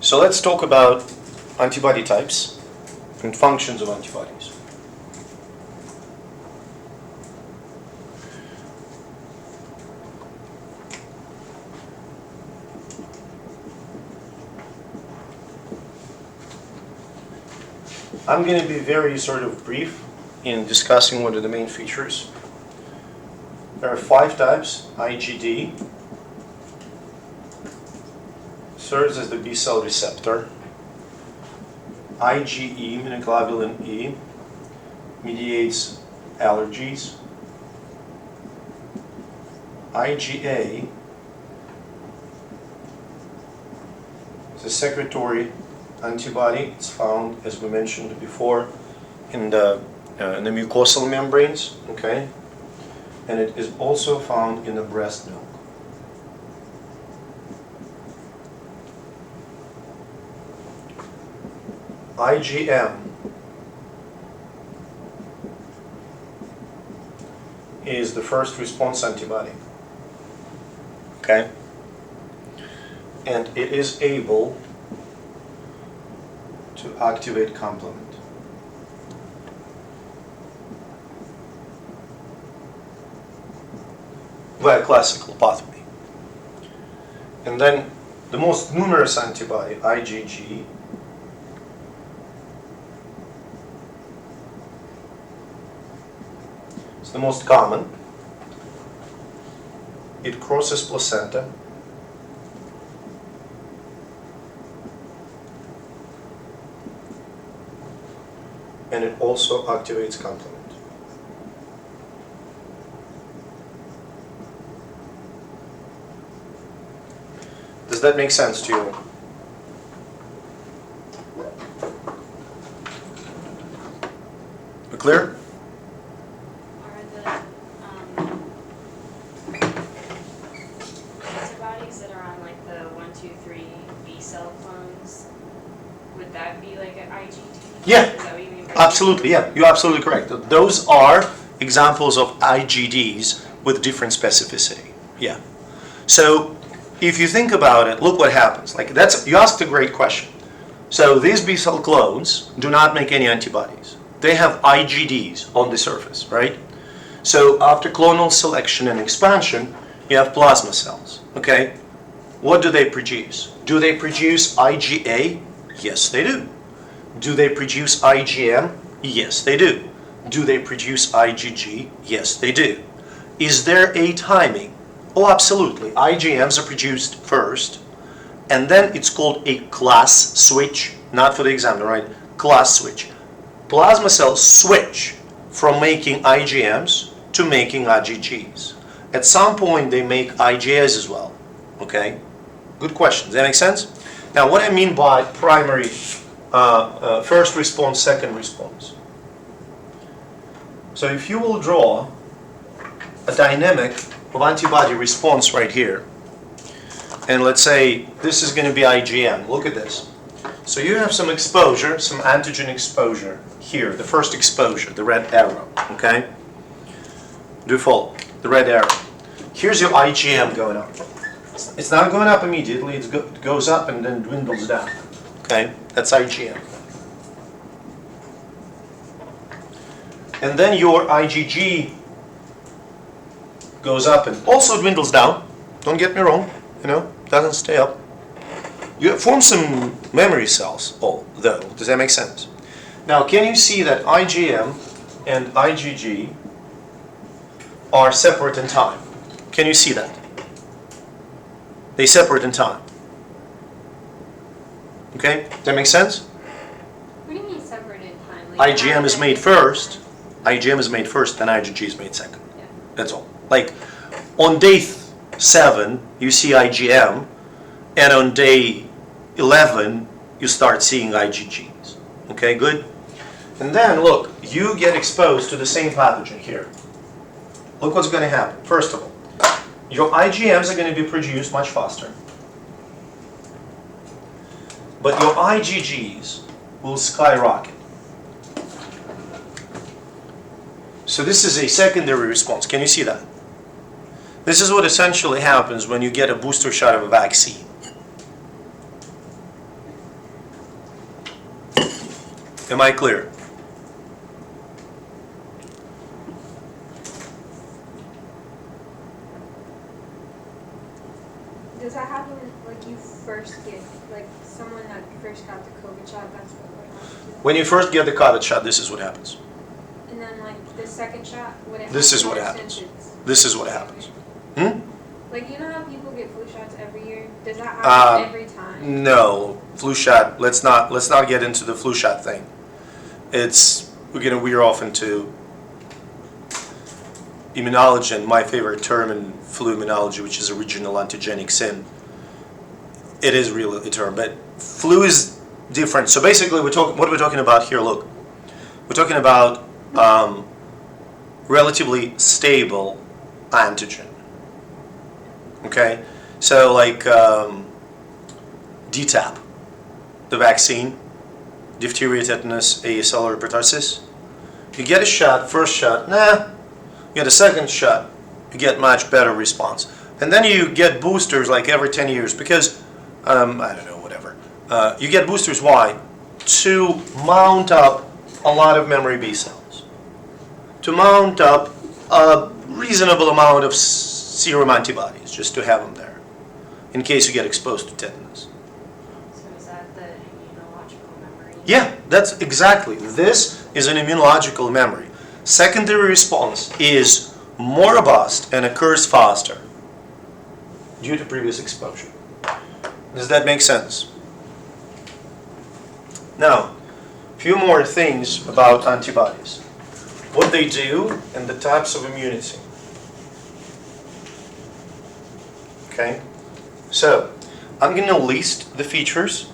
So let's talk about antibody types and functions of antibodies. I'm going to be very sort of brief in discussing what are the main features. There are 5 types. IgD serves as the B cell receptor. IgE, immunoglobulin E, mediates allergies. IgA is a secretory antibody. It's found, as we mentioned before, in the mucosal membranes, okay? And it is also found in the breast milk. IgM is the first response antibody, okay? And it is able to activate complement. Via classical pathway. And then the most numerous antibody, IgG, is the most common. It crosses placenta. And it also activates complement. Does that make sense to you? Clear? Are the antibodies that are on like the 1, 2, 3 B cell clones, would that be like an IgG? Yeah. Is that what you mean by Absolutely, yeah, you're absolutely correct. Those are examples of IgDs with different specificity. Yeah. So if you think about it, look what happens. Like you asked a great question. So these B cell clones do not make any antibodies. They have IgDs on the surface, right? So after clonal selection and expansion, you have plasma cells, okay? What do they produce? Do they produce IgA? Yes, they do. Do they produce IgM? Yes, they do. Do they produce IgG? Yes, they do. Is there a timing? Oh, absolutely. IgMs are produced first, and then it's called a class switch, not for the examiner, right? Class switch. Plasma cells switch from making IgMs to making IgGs. At some point, they make IgAs as well, okay? Good question. Does that make sense? Now, what I mean by primary first response, second response. So if you will draw a dynamic of antibody response right here, and let's say this is going to be IgM. Look at this. So you have some exposure, some antigen exposure here, the first exposure, the red arrow, okay? Do you follow? The red arrow. Here's your IgM going up. It's not going up immediately, it goes up and then dwindles down. Okay, that's IgM. And then your IgG goes up and also dwindles down. Don't get me wrong, doesn't stay up. You form some memory cells, though. Does that make sense? Now, can you see that IgM and IgG are separate in time? Can you see that? They separate in time. Okay? Does that make sense? What do you mean separate in time? Like IgM is made first. IgM is made first, then IgG is made second. Yeah. That's all. Like, on day 7, you see IgM, and on day 11, you start seeing IgGs. Okay, good? And then, look, you get exposed to the same pathogen here. Look what's going to happen. First of all, your IgMs are going to be produced much faster. But your IgGs will skyrocket. So this is a secondary response. Can you see that? This is what essentially happens when you get a booster shot of a vaccine. Am I clear? Does that happen like you first get, like someone that first got the COVID shot, that's what happens? When you first get the COVID shot, this is what happens. And then like the second shot, would it This is happen what more happens. since it's- This is what happens. Hmm? Like, you know how people get flu shots every year? Does that happen every time? No, flu shot. Let's not get into the flu shot thing. It's we're gonna veer off into immunology, and my favorite term in flu immunology, which is original antigenic sin. It is really a term, but flu is different. So basically, what we're talking about here. Look, we're talking about relatively stable antigen. Okay, so like DTaP, the vaccine, diphtheria, tetanus, ASL, or pertussis. You get a shot, first shot, nah. You get a second shot, you get much better response. And then you get boosters like every 10 years because, I don't know, whatever. You get boosters, why? To mount up a lot of memory B cells. To mount up a reasonable amount of serum antibodies, just to have them there, in case you get exposed to tetanus. So is that the immunological memory? Yeah, that's exactly. This is an immunological memory. Secondary response is more robust and occurs faster due to previous exposure. Does that make sense? Now, a few more things about antibodies. What they do and the types of immunity. Okay? So, I'm going to list the features,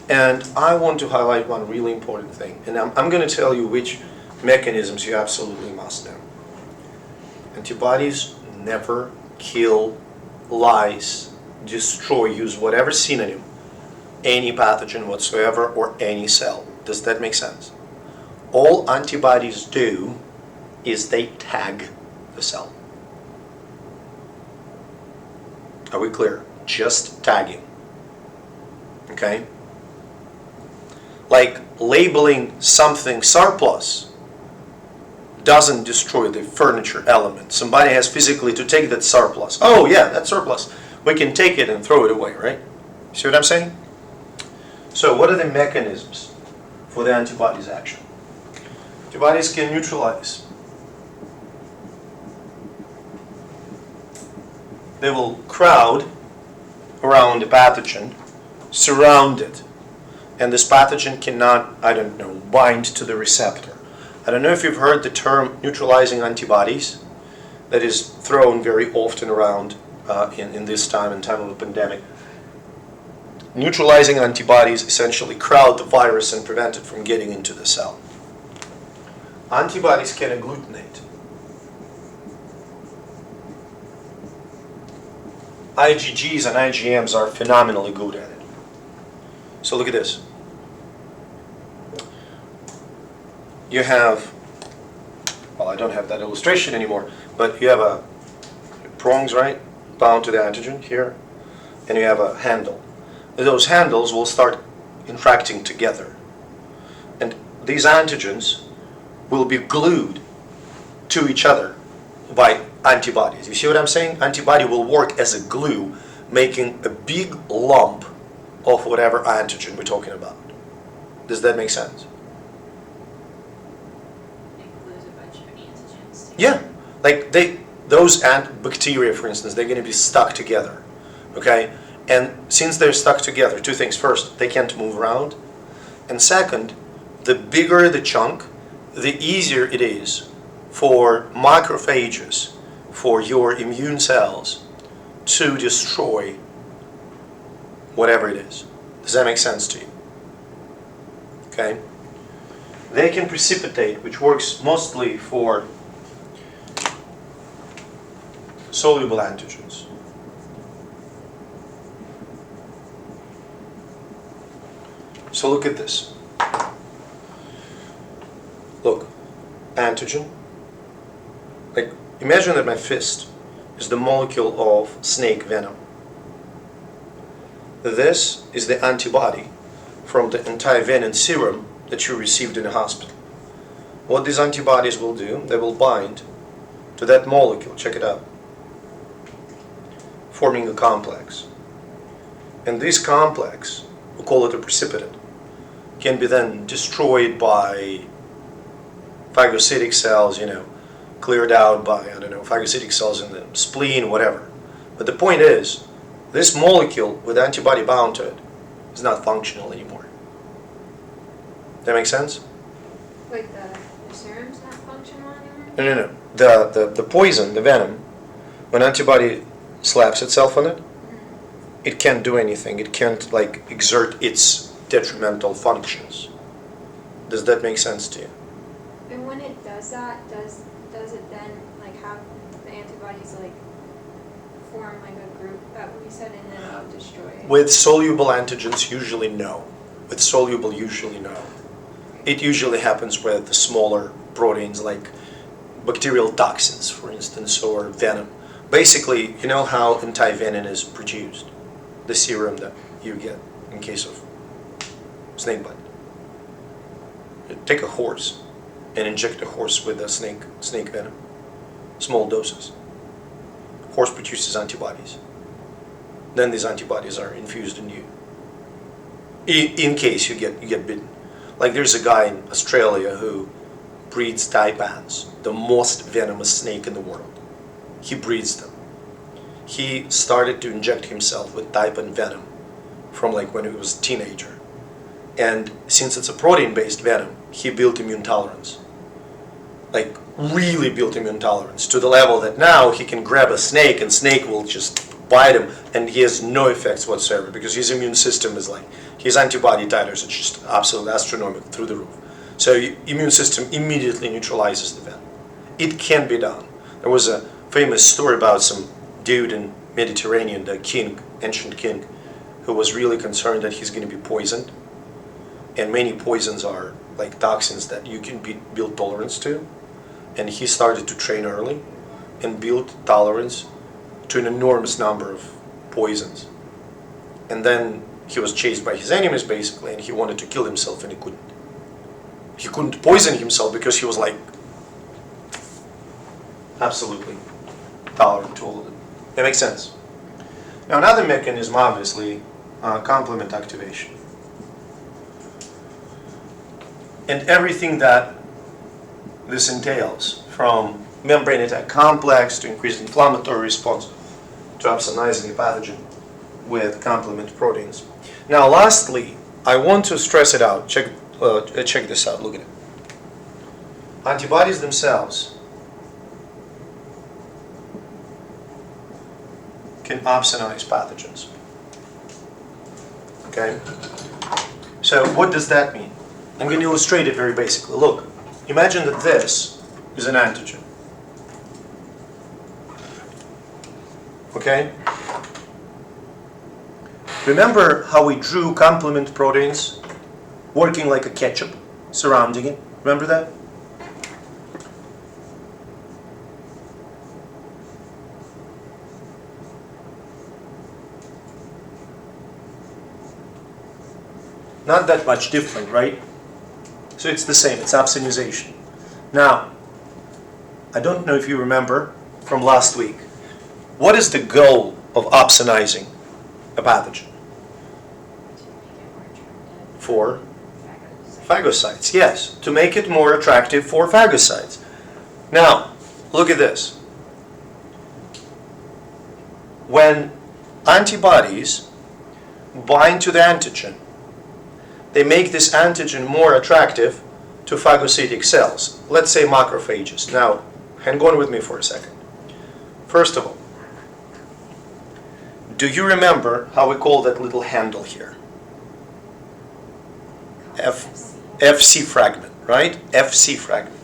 and I want to highlight one really important thing. And I'm going to tell you which mechanisms you absolutely must know. Antibodies never kill, lyse, destroy, use whatever synonym, any pathogen whatsoever or any cell. Does that make sense? All antibodies do is they tag the cell. Are we clear? Just tagging. Okay? Like labeling something surplus doesn't destroy the furniture element. Somebody has physically to take that surplus. Oh yeah, that's surplus. We can take it and throw it away, right? See what I'm saying? So what are the mechanisms for the antibodies action? Antibodies can neutralize. They will crowd around the pathogen, surround it, and this pathogen cannot, I don't know, bind to the receptor. I don't know if you've heard the term neutralizing antibodies that is thrown very often around in this time, in time of a pandemic. Neutralizing antibodies essentially crowd the virus and prevent it from getting into the cell. Antibodies can agglutinate. IgGs and IgMs are phenomenally good at it. So look at this. You have, well, I don't have that illustration anymore, but you have a prongs, right, bound to the antigen here, and you have a handle. Those handles will start interacting together, and these antigens will be glued to each other by antibodies. You see what I'm saying? Antibody will work as a glue, making a big lump of whatever antigen we're talking about. Does that make sense? Includes a bunch of antigens. Yeah, like those bacteria, for instance, they're going to be stuck together, okay? And since they're stuck together, two things. First, they can't move around, and second, the bigger the chunk, the easier it is for macrophages, for your immune cells, to destroy whatever it is. Does that make sense to you? Okay? They can precipitate, which works mostly for soluble antigens. So look at this. Look, antigen. Like, imagine that my fist is the molecule of snake venom. This is the antibody from the anti-venom serum that you received in a hospital. What these antibodies will do, they will bind to that molecule, check it out, forming a complex. And this complex, we call it a precipitate, can be then destroyed by phagocytic cells, cleared out by, phagocytic cells in the spleen, whatever. But the point is, this molecule with antibody bound to it is not functional anymore. That make sense? Like the serum's not functional anymore? No. The poison, the venom, when antibody slaps itself on it, it can't do anything. It can't exert its detrimental functions. Does that make sense to you? And when it does that, does it then have the antibodies form a group that we said and then it'll destroy it? With soluble antigens, usually no. With soluble, usually no. It usually happens with the smaller proteins like bacterial toxins, for instance, or venom. Basically, you know how antivenin is produced? The serum that you get in case of snakebite. You take a horse and inject a horse with a snake venom. Small doses. Horse produces antibodies. Then these antibodies are infused in you. In case you get bitten. Like there's a guy in Australia who breeds taipans, the most venomous snake in the world. He breeds them. He started to inject himself with taipan venom from when he was a teenager. And since it's a protein-based venom, he built immune tolerance. Really built immune tolerance to the level that now he can grab a snake and snake will just bite him and he has no effects whatsoever because his immune system is his antibody titers are just absolutely astronomical through the roof. So immune system immediately neutralizes the venom. It can be done. There was a famous story about some dude in Mediterranean, the king, ancient king, who was really concerned that he's going to be poisoned. And many poisons are toxins that you can build tolerance to. And he started to train early and build tolerance to an enormous number of poisons. And then he was chased by his enemies basically, and he wanted to kill himself and he couldn't. He couldn't poison himself because he was absolutely tolerant to all of it. That makes sense. Now another mechanism, obviously, complement activation. And everything that this entails, from membrane attack complex to increased inflammatory response to opsonizing a pathogen with complement proteins. Now lastly, I want to stress it out. Check this out, look at it. Antibodies themselves can opsonize pathogens. Okay? So what does that mean? I'm going to illustrate it very basically. Look, imagine that this is an antigen. Okay? Remember how we drew complement proteins working like a ketchup surrounding it? Remember that? Not that much different, right? So it's the same, it's opsonization. Now, I don't know if you remember from last week, what is the goal of opsonizing a pathogen? For phagocytes, yes, to make it more attractive for phagocytes. Now, look at this. When antibodies bind to the antigen, they make this antigen more attractive to phagocytic cells. Let's say macrophages. Now, hang on with me for a second. First of all, do you remember how we call that little handle here? FC fragment, right? FC fragment.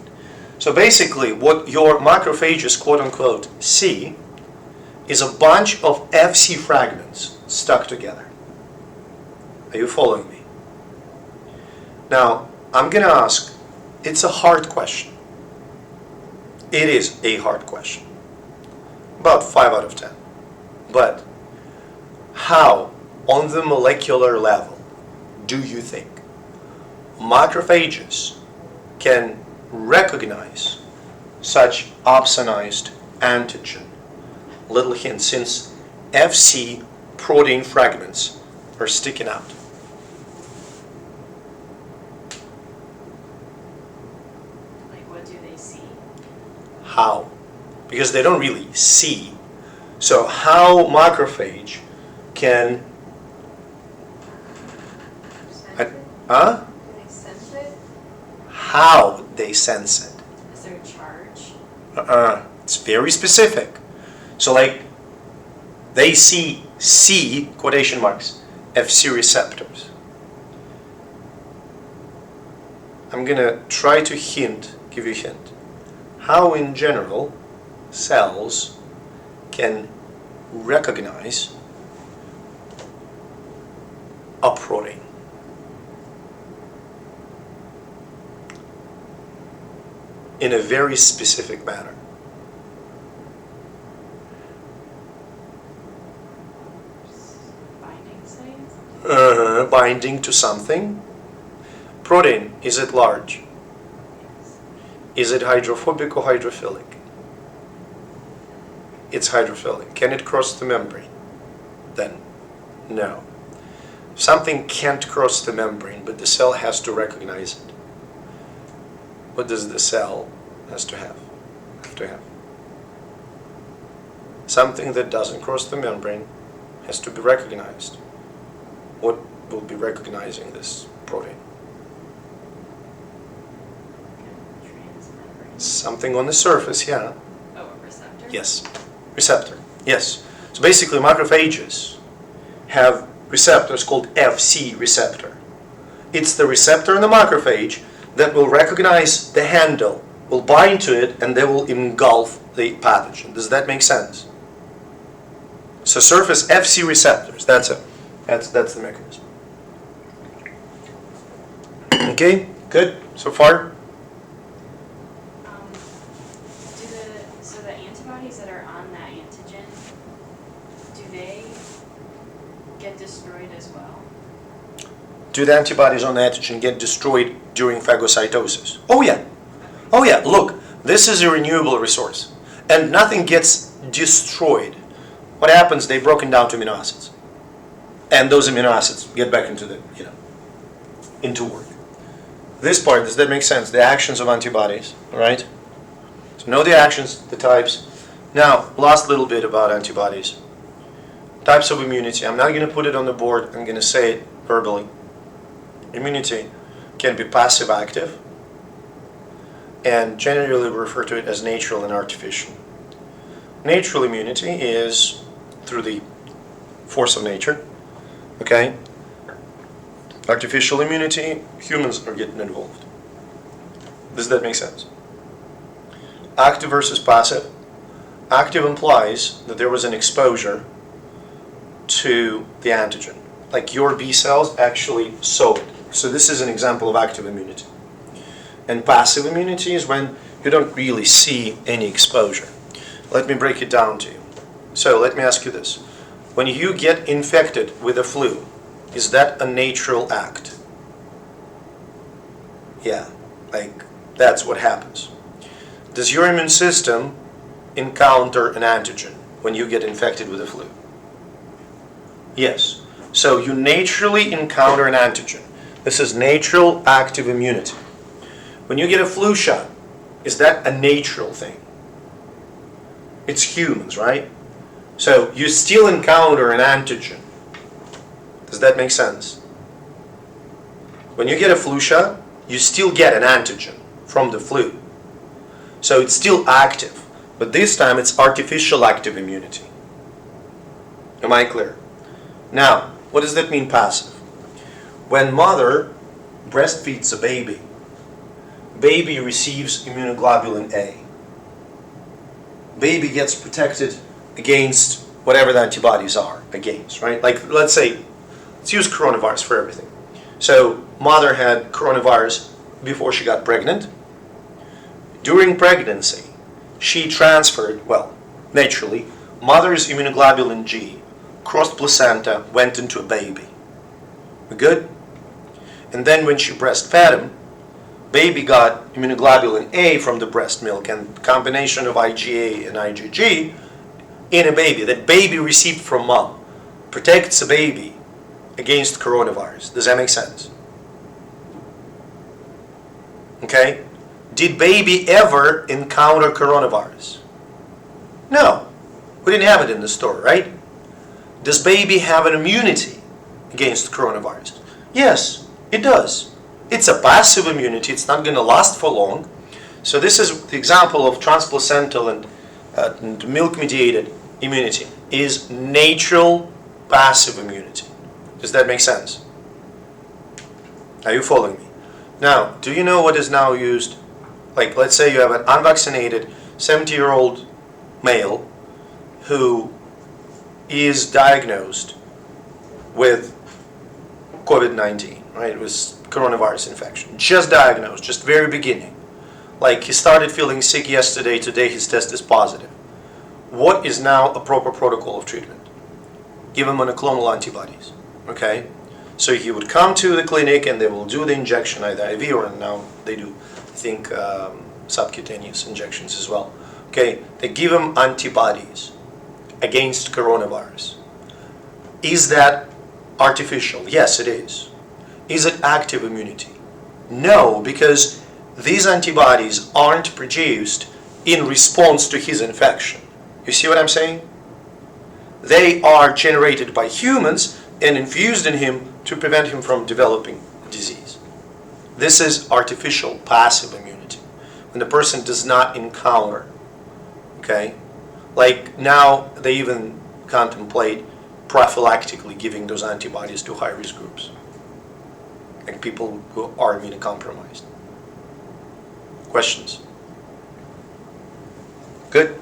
So basically, what your macrophages, quote unquote, see is a bunch of FC fragments stuck together. Are you following me? Now, I'm going to ask, it's a hard question. It is a hard question. About 5 out of 10. But how, on the molecular level, do you think macrophages can recognize such opsonized antigen. Little hint, since Fc protein fragments are sticking out. Like, what do they see? How? Because they don't really see. So how macrophage can, Sense it? huh? Can they sense it? How they sense it. Is there a charge? It's very specific. So like, they see C, quotation marks, Fc receptors. I'm gonna try to give you a hint. How in general cells can recognize a protein. In a very specific manner. Binding sites? Binding to something. Protein, is it large? Yes. Is it hydrophobic or hydrophilic? It's hydrophilic. Can it cross the membrane? Then, no. Something can't cross the membrane, but the cell has to recognize it. What does the cell have to have? Something that doesn't cross the membrane has to be recognized. What will be recognizing this protein? Transmembrane. Something on the surface, yeah. Oh, a receptor? Yes. Receptor, yes. So basically macrophages have receptors called Fc receptor. It's the receptor in the macrophage that will recognize the handle, will bind to it, and they will engulf the pathogen. Does that make sense? So surface Fc receptors, that's it. That's the mechanism. Okay, good so far? So the antibodies that are on that antigen, do they get destroyed as well? Do the antibodies on the antigen get destroyed during phagocytosis? Oh yeah. Oh yeah, look, this is a renewable resource. And nothing gets destroyed. What happens? They're broken down to amino acids. And those amino acids get back into the, into work. This part, does that make sense? The actions of antibodies, right? So know the actions, the types. Now, last little bit about antibodies. Types of immunity. I'm not going to put it on the board. I'm going to say it verbally. Immunity can be passive-active, and generally we refer to it as natural and artificial. Natural immunity is through the force of nature, okay? Artificial immunity, humans are getting involved. Does that make sense? Active versus passive. Active implies that there was an exposure to the antigen. Like your B cells actually saw it. So this is an example of active immunity. And passive immunity is when you don't really see any exposure. Let me break it down to you. So let me ask you this. When you get infected with the flu, is that a natural act? Yeah, like that's what happens. Does your immune system encounter an antigen when you get infected with the flu? Yes. So you naturally encounter an antigen. This is natural active immunity. When you get a flu shot, is that a natural thing? It's humans, right? So you still encounter an antigen. Does that make sense? When you get a flu shot, you still get an antigen from the flu. So it's still active, but this time it's artificial active immunity. Am I clear? Now, what does that mean passive? When mother breastfeeds a baby, baby receives immunoglobulin A. Baby gets protected against whatever the antibodies are against, right? Like, let's use coronavirus for everything. So, mother had coronavirus before she got pregnant. During pregnancy, she transferred, well, naturally, mother's immunoglobulin G crossed placenta, went into a baby. We good? And then when she breastfed him, baby got immunoglobulin A from the breast milk, and combination of IgA and IgG in a baby that baby received from mom protects a baby against coronavirus. Does that make sense? Okay? Did baby ever encounter coronavirus? No. We didn't have it in the story, right? Does baby have an immunity against coronavirus? Yes, it does. It's a passive immunity. It's not going to last for long. So this is the example of transplacental and milk-mediated immunity is natural passive immunity. Does that make sense? Are you following me? Now, do you know what is now used? Like, let's say you have an unvaccinated 70-year-old male who is diagnosed with COVID-19, right? It was coronavirus infection. Just diagnosed, just very beginning. Like, he started feeling sick yesterday, today his test is positive. What is now a proper protocol of treatment? Give him monoclonal antibodies, okay? So he would come to the clinic and they will do the injection, either IV or now they do, I think, subcutaneous injections as well. Okay, they give him antibodies against coronavirus. Is that artificial? Yes, it is. Is it active immunity? No, because these antibodies aren't produced in response to his infection. You see what I'm saying? They are generated by humans and infused in him to prevent him from developing disease. This is artificial passive immunity, when the person does not encounter, okay? Like now they even contemplate prophylactically giving those antibodies to high-risk groups, like people who are immunocompromised. Questions? Good?